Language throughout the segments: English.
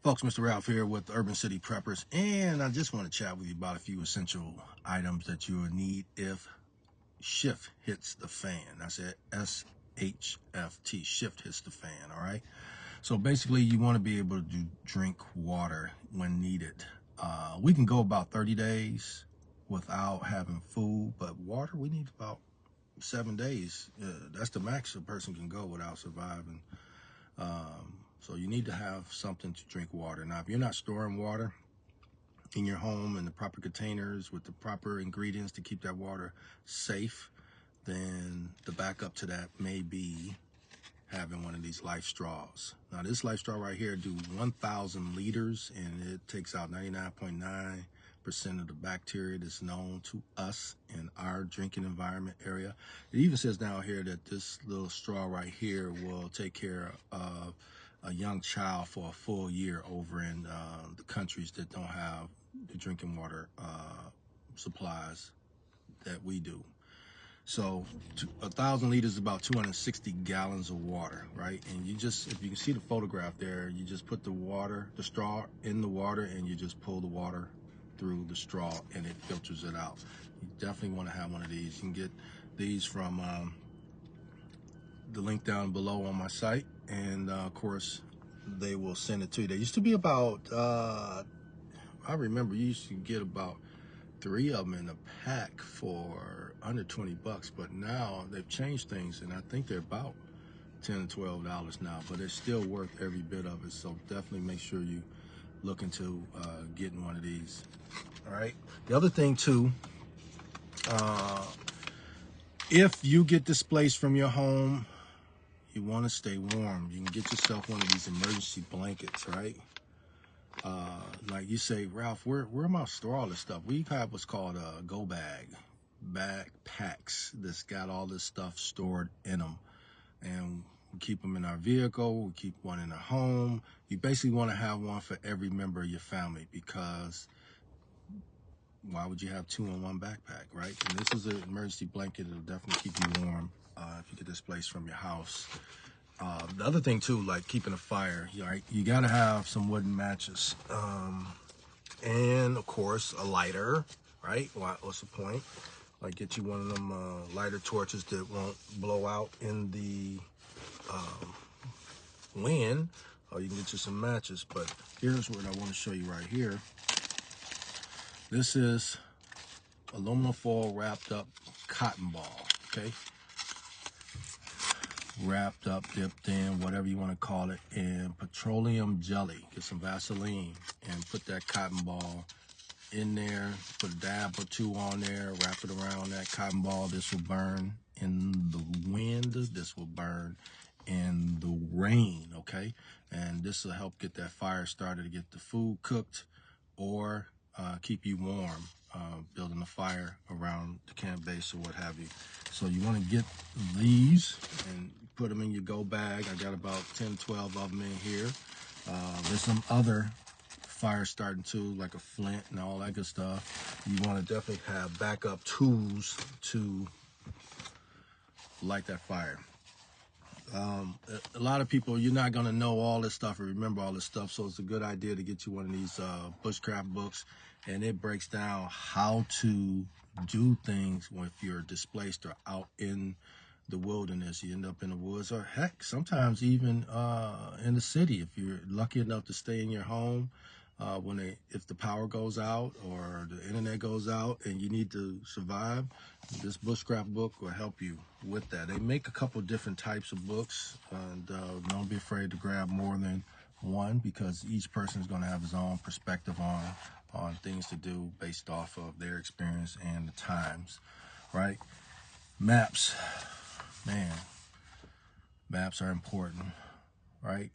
Folks, Mr. Ralph here with Urban City Preppers, and I just want to chat with you about a few essential items that you will need if shift hits the fan. I said SHFT, shift hits the fan, all right? So basically, you want to be able to drink water when needed. We can go about 30 days without having food, but water, we need about 7 days. That's the max a person can go without surviving. So you need to have something to drink water. Now, if you're not storing water in your home in the proper containers with the proper ingredients to keep that water safe, then the backup to that may be having one of these life straws. Now, this life straw right here do 1,000 liters, and it takes out 99.9% of the bacteria that's known to us in our drinking environment area. It even says down here that this little straw right here will take care of a young child for a full year over in the countries that don't have the drinking water supplies that we do. So 1,000 liters is about 260 gallons of water, right? And you just, if you can see the photograph there, you just put the straw in the water, and you just pull the water through the straw and it filters it out. You definitely want to have one of these. You can get these from the link down below on my site, and of course they will send it to you. They used to be about I remember you used to get about 3 of them in a pack for under 20 bucks, but now they've changed things, and I think they're about $10 to $12 now, but it's still worth every bit of it. So definitely make sure you look into getting one of these. All right, the other thing too, if you get displaced from your home, you want to stay warm. You can get yourself one of these emergency blankets, right? Like you say, Ralph, where am I store all this stuff? We have what's called a go bag, backpacks that's got all this stuff stored in them, and we keep them in our vehicle. We keep one in our home. You basically want to have one for every member of your family, because why would you have 2 in one backpack, right? And this is an emergency blanket. It'll definitely keep you warm if you get displaced from your house. The other thing too, like keeping a fire, right? You gotta have some wooden matches, and of course a lighter, right? What's the point? Like get you one of them lighter torches that won't blow out in the wind, or you can get you some matches. But here's what I want to show you right here. This is aluminum foil wrapped up cotton ball, okay? Wrapped up, dipped in, whatever you want to call it, in petroleum jelly. Get some Vaseline and put that cotton ball in there. Put a dab or 2 on there. Wrap it around that cotton ball. This will burn in the wind. This will burn in the rain, okay? And this will help get that fire started, to get the food cooked, or keep you warm, building a fire around the camp base or what have you. So you want to get these and put them in your go bag. I got about 10, 12 of them in here. There's some other fire starting too, like a flint and all that good stuff. You want to definitely have backup tools to light that fire. A lot of people, you're not going to know all this stuff or remember all this stuff, so it's a good idea to get you one of these Bushcraft books, and it breaks down how to do things if you're displaced or out in the wilderness. You end up in the woods, or heck, sometimes even in the city, if you're lucky enough to stay in your home. If the power goes out or the internet goes out and you need to survive, this Bushcraft book will help you with that. They make a couple different types of books, and don't be afraid to grab more than one, because each person is going to have his own perspective on things to do based off of their experience and the times, right? Maps, man, maps are important, right?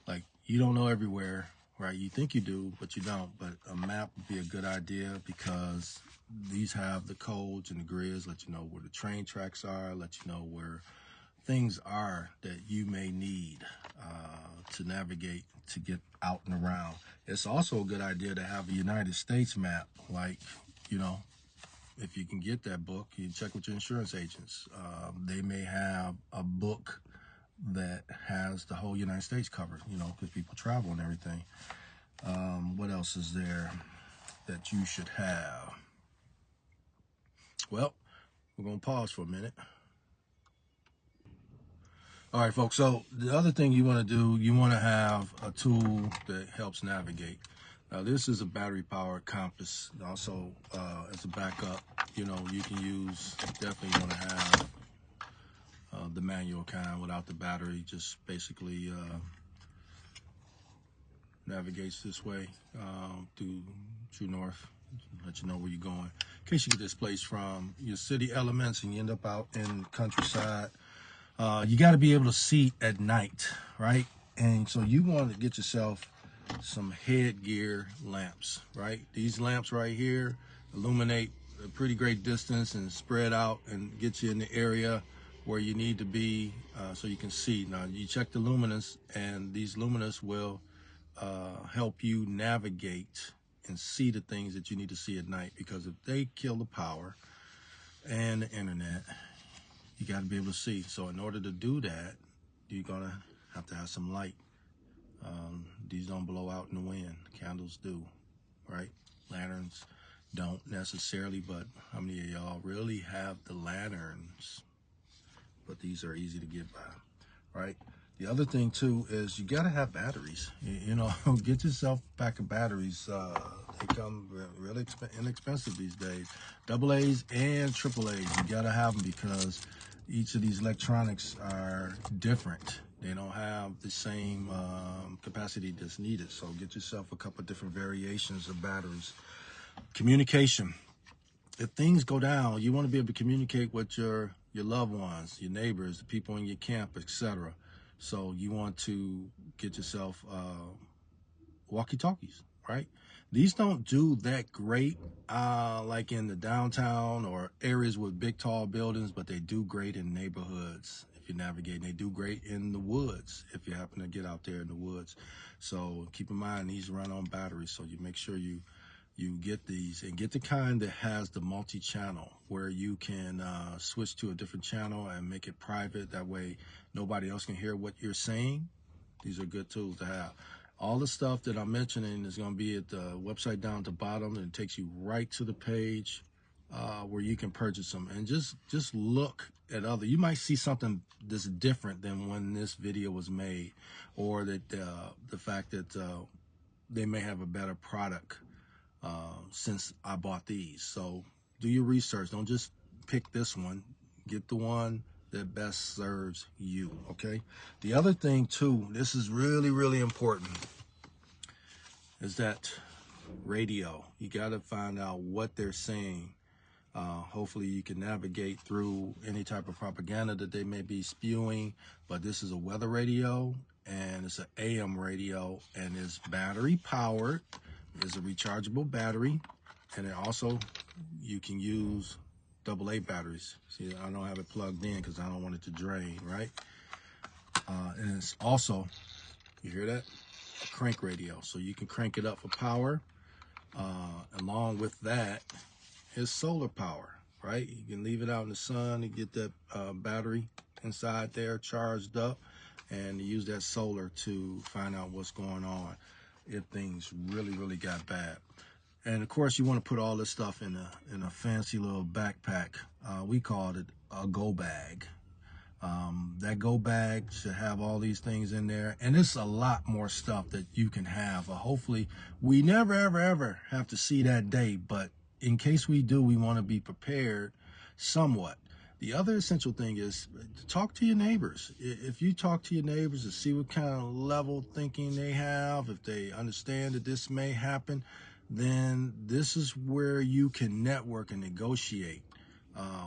Like, you don't know everywhere, right? You think you do, but you don't. But a map would be a good idea, because these have the codes and the grids, let you know where the train tracks are, let you know where things are that you may need to navigate, to get out and around. It's also a good idea to have a United States map. Like, you know, if you can get that book, you check with your insurance agents. They may have a book that has the whole United States covered, you know, because people travel and everything. What else is there that you should have? Well, we're going to pause for a minute. All right, folks, so the other thing you want to do, you want to have a tool that helps navigate. Now, this is a battery-powered compass. Also, as a backup, you know, you can use, definitely want to have the manual kind without the battery. Just basically navigates this way through true north, let you know where you're going. In case you get displaced from your city elements and you end up out in countryside, you got to be able to see at night, right? And so you want to get yourself some Headgear lamps, right? These lamps right here illuminate a pretty great distance and spread out and get you in the area where you need to be, so you can see. Now you check the luminance, and these luminous will help you navigate and see the things that you need to see at night, because if they kill the power and the internet, you got to be able to see. So in order to do that, you're gonna have to have some light. These don't blow out in the wind. Candles do, right? Lanterns don't necessarily, but how many of y'all really have the lanterns? But these are easy to get by, right? The other thing too is you gotta have batteries. You know, get yourself a pack of batteries. They come really inexpensive these days. AA's and AAA's. You gotta have them because each of these electronics are different. They don't have the same capacity that's needed. So get yourself a couple of different variations of batteries. Communication. If things go down, you want to be able to communicate with your loved ones, your neighbors, the people in your camp, etc. So you want to get yourself walkie-talkies, right? These don't do that great like in the downtown or areas with big tall buildings, but they do great in neighborhoods if you're navigating. They do great in the woods if you happen to get out there in the woods. So keep in mind, these run on batteries, so you make sure you get these, and get the kind that has the multi-channel where you can switch to a different channel and make it private. That way nobody else can hear what you're saying. These are good tools to have. All the stuff that I'm mentioning is going to be at the website down at the bottom, and it takes you right to the page where you can purchase them. And just look at other. You might see something that's different than when this video was made, or that the fact that they may have a better product since I bought these. So do your research. Don't just pick this one. Get the one that best serves you, okay? The other thing too, this is really, really important, is that radio. You got to find out what they're saying. Hopefully you can navigate through any type of propaganda that they may be spewing, but this is a weather radio, and it's an AM radio, and it's battery powered. It's a rechargeable battery, and it also, you can use AA batteries. See, I don't have it plugged in because I don't want it to drain, right? And it's also, you hear that? A crank radio, so you can crank it up for power. Along with that is solar power, right? You can leave it out in the sun and get that battery inside there charged up, and use that solar to find out what's going on if things really, really got bad. And of course, you want to put all this stuff in a fancy little backpack. We called it a go bag. That go bag should have all these things in there, and it's a lot more stuff that you can have. Hopefully, we never, ever, ever have to see that day, but in case we do, we want to be prepared somewhat. The other essential thing is talk to your neighbors. If you talk to your neighbors to see what kind of level thinking they have, if they understand that this may happen, then this is where you can network and negotiate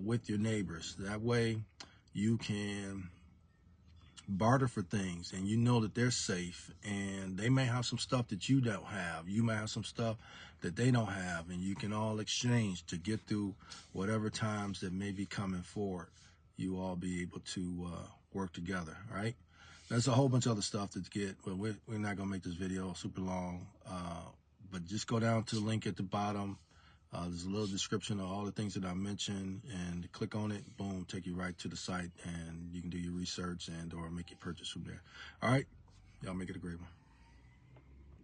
with your neighbors. That way you can barter for things, and you know that they're safe, and they may have some stuff that you don't have. You may have some stuff that they don't have, and you can all exchange to get through whatever times that may be coming forward. You all be able to work together, right? There's a whole bunch of other stuff to get, but we're not gonna make this video super long, but just go down to the link at the bottom. There's a little description of all the things that I mentioned, and click on it, boom, take you right to the site, and you can do your research and or make your purchase from there. All right, y'all make it a great one.